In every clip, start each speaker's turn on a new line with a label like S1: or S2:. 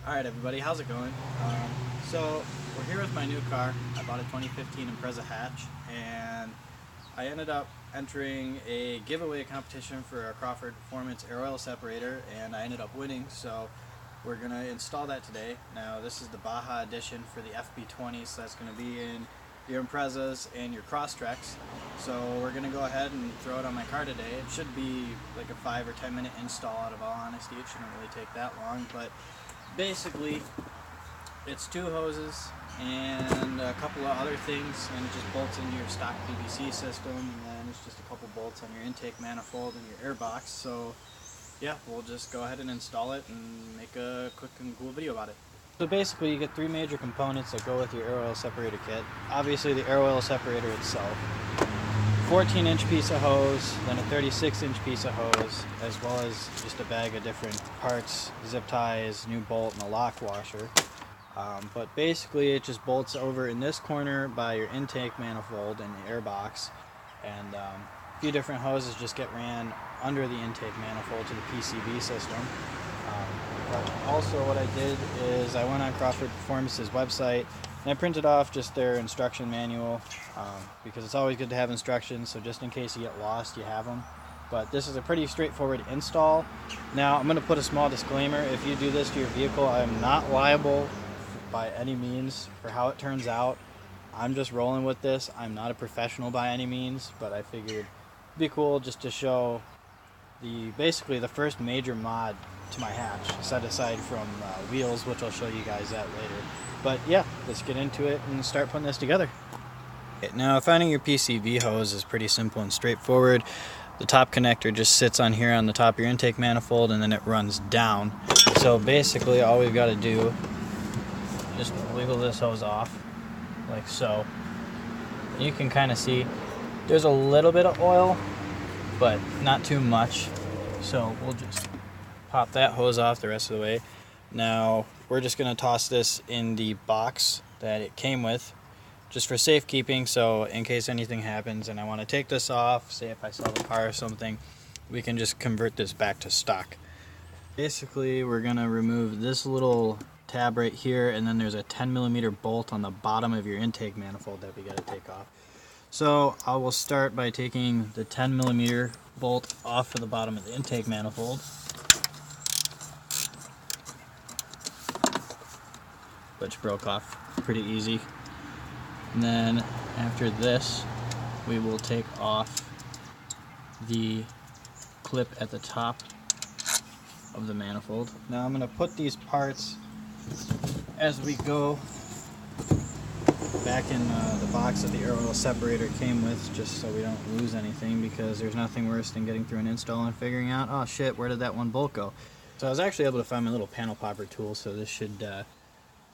S1: Alright everybody, how's it going? So we're here with my new car. I bought a 2015 Impreza hatch, and I ended up entering a giveaway competition for a Crawford Performance air oil separator, and I ended up winning, so we're going to install that today. Now this is the Baja edition for the FB20, so that's going to be in your Imprezas and your Crosstreks. So we're going to go ahead and throw it on my car today. It should be like a 5 or 10 minute install, out of all honesty. It shouldn't really take that long, but basically it's 2 hoses and a couple of other things, and it just bolts into your stock PVC system, and then it's just a couple bolts on your intake manifold and your air box. So yeah, we'll just go ahead and install it and make a quick and cool video about it. So basically you get 3 major components that go with your air oil separator kit. Obviously the air oil separator itself, 14-inch piece of hose, then a 36-inch piece of hose, as well as just a bag of different parts, zip ties, new bolt, and a lock washer. But basically it just bolts over in this corner by your intake manifold and the air box, and a few different hoses just get ran under the intake manifold to the PCB system. But also what I did is I went on Crawford Performance's website and I printed off just their instruction manual, because it's always good to have instructions, so just in case you get lost you have them. But this is a pretty straightforward install. Now I'm going to put a small disclaimer: if you do this to your vehicle, I'm not liable by any means for how it turns out. I'm just rolling with this. I'm not a professional by any means, but I figured it'd be cool just to show basically the first major mod to my hatch, set aside from wheels, which I'll show you guys that later. But yeah, let's get into it and start putting this together. Now, finding your PCV hose is pretty simple and straightforward. The top connector just sits on here on the top of your intake manifold, and then it runs down. So basically all we've got to do is just wiggle this hose off like so. You can kind of see there's a little bit of oil, but not too much. So we'll just pop that hose off the rest of the way. Now we're just going to toss this in the box that it came with, just for safekeeping, so in case anything happens and I want to take this off, say if I sell the car or something, we can just convert this back to stock. Basically we're going to remove this little tab right here, and then there's a 10mm bolt on the bottom of your intake manifold that we got to take off. So I will start by taking the 10mm bolt off of the bottom of the intake manifold, which broke off pretty easy. And then after this, we will take off the clip at the top of the manifold. Now I'm going to put these parts as we go back in the box that the air oil separator came with, just so we don't lose anything, because there's nothing worse than getting through an install and figuring out, oh shit, where did that one bolt go? So I was actually able to find my little panel popper tool, so this should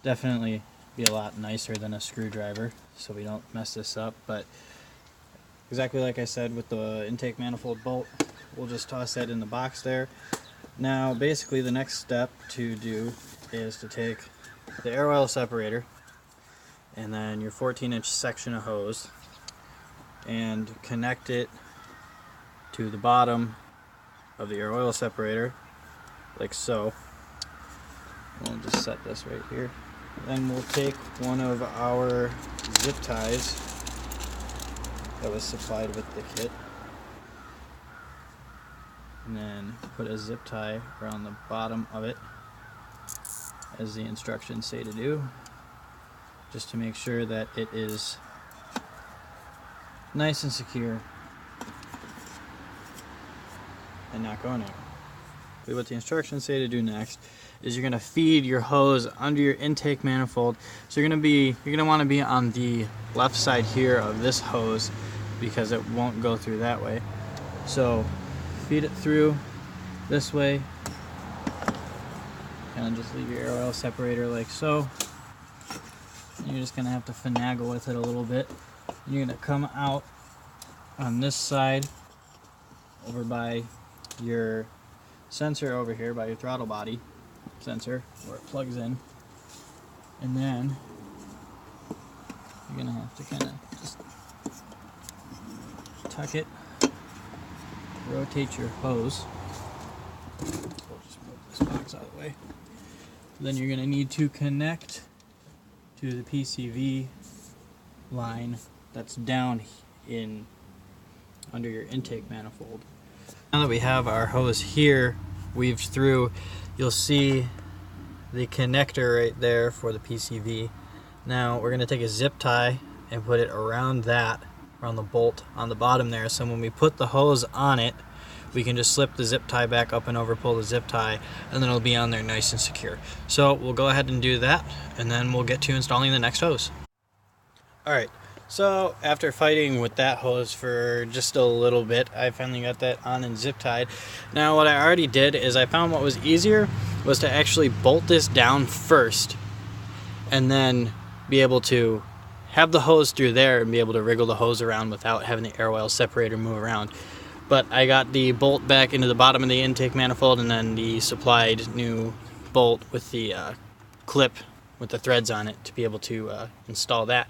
S1: definitely be a lot nicer than a screwdriver, so we don't mess this up. But exactly like I said with the intake manifold bolt, we'll just toss that in the box there. Now basically the next step to do is to take the air oil separator and then your 14-inch section of hose and connect it to the bottom of the air oil separator like so. We'll just set this right here. Then we'll take one of our zip ties that was supplied with the kit, and then put a zip tie around the bottom of it, as the instructions say to do, just to make sure that it is nice and secure and not going anywhere. What the instructions say to do next is you're going to feed your hose under your intake manifold. So you're going to want to be on the left side here of this hose, because it won't go through that way. So feed it through this way, and just leave your air oil separator like so. And you're just going to have to finagle with it a little bit. And you're going to come out on this side over by your sensor over here, by your throttle body sensor where it plugs in, and then you're gonna have to kind of just tuck it, rotate your hose. We'll just move this box out of the way. Then you're going to need to connect to the PCV line that's down in under your intake manifold. Now that we have our hose here weaved through, you'll see the connector right there for the PCV. Now we're going to take a zip tie and put it around that, around the bolt on the bottom there, so when we put the hose on it, we can just slip the zip tie back up and over, pull the zip tie, and then it'll be on there nice and secure. So we'll go ahead and do that, and then we'll get to installing the next hose. Alright, so after fighting with that hose for just a little bit, I finally got that on and zip tied. Now what I already did is I found what was easier was to actually bolt this down first, and then be able to have the hose through there and be able to wriggle the hose around without having the air oil separator move around. But I got the bolt back into the bottom of the intake manifold, and then the supplied new bolt with the clip with the threads on it to be able to install that.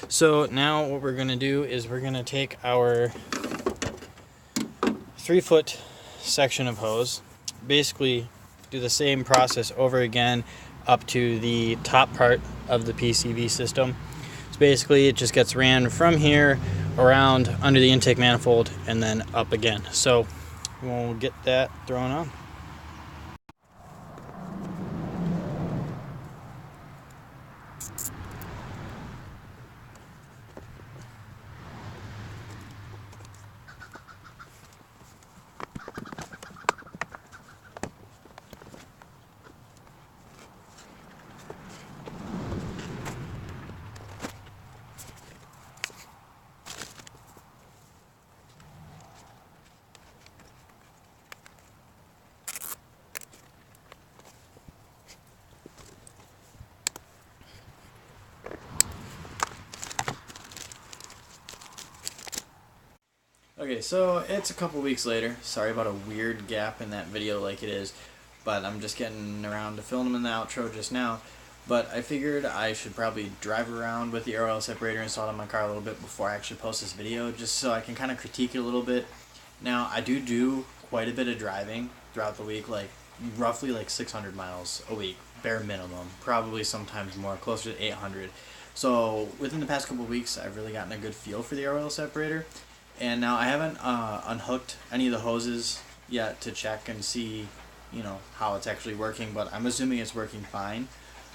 S1: So now what we're going to do is we're going to take our 3-foot section of hose, basically do the same process over again up to the top part of the PCV system. So basically it just gets ran from here around under the intake manifold and then up again. So we'll get that thrown on. Okay, so it's a couple weeks later. Sorry about a weird gap in that video like it is, but I'm just getting around to filming the outro just now. But I figured I should probably drive around with the air oil separator installed on my car a little bit before I actually post this video, just so I can kind of critique it a little bit. Now, I do quite a bit of driving throughout the week, like roughly like 600 miles a week, bare minimum, probably sometimes more, closer to 800. So within the past couple of weeks, I've really gotten a good feel for the air oil separator. And now I haven't unhooked any of the hoses yet to check and see, you know, how it's actually working, but I'm assuming it's working fine.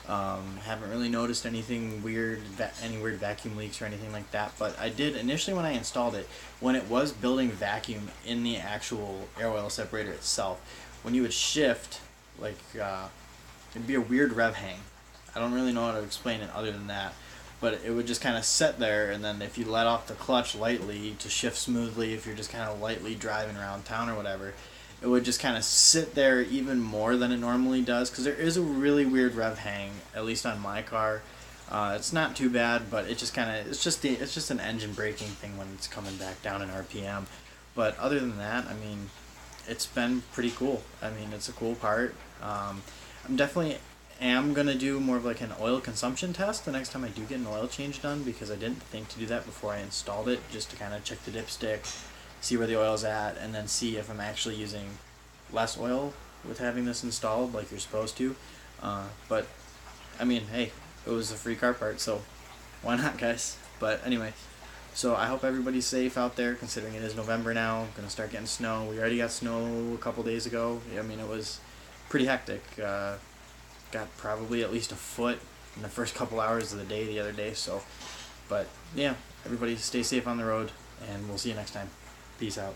S1: Haven't really noticed anything weird, any weird vacuum leaks or anything like that, but I did initially when I installed it, when it was building vacuum in the actual air oil separator itself, when you would shift, like, it'd be a weird rev hang. I don't really know how to explain it other than that. But it would just kind of sit there, and then if you let off the clutch lightly to shift smoothly, if you're just kind of lightly driving around town or whatever, it would just kind of sit there even more than it normally does, because there is a really weird rev hang, at least on my car. It's not too bad, but it just kind of, it's just an engine braking thing when it's coming back down in RPM. But other than that, I mean, it's been pretty cool. I mean, it's a cool part. I'm definitely am going to do more of like an oil consumption test the next time I do get an oil change done, because I didn't think to do that before I installed it, just to kind of check the dipstick, see where the oil's at, and then see if I'm actually using less oil with having this installed like you're supposed to. But I mean, hey, it was a free car part, so why not, guys? But anyway, so I hope everybody's safe out there, considering it is November now. Gonna start getting snow. We already got snow a couple days ago. I mean, it was pretty hectic. Got probably at least a foot in the first couple hours of the day the other day. So, but yeah, everybody stay safe on the road, and we'll see you next time. Peace out.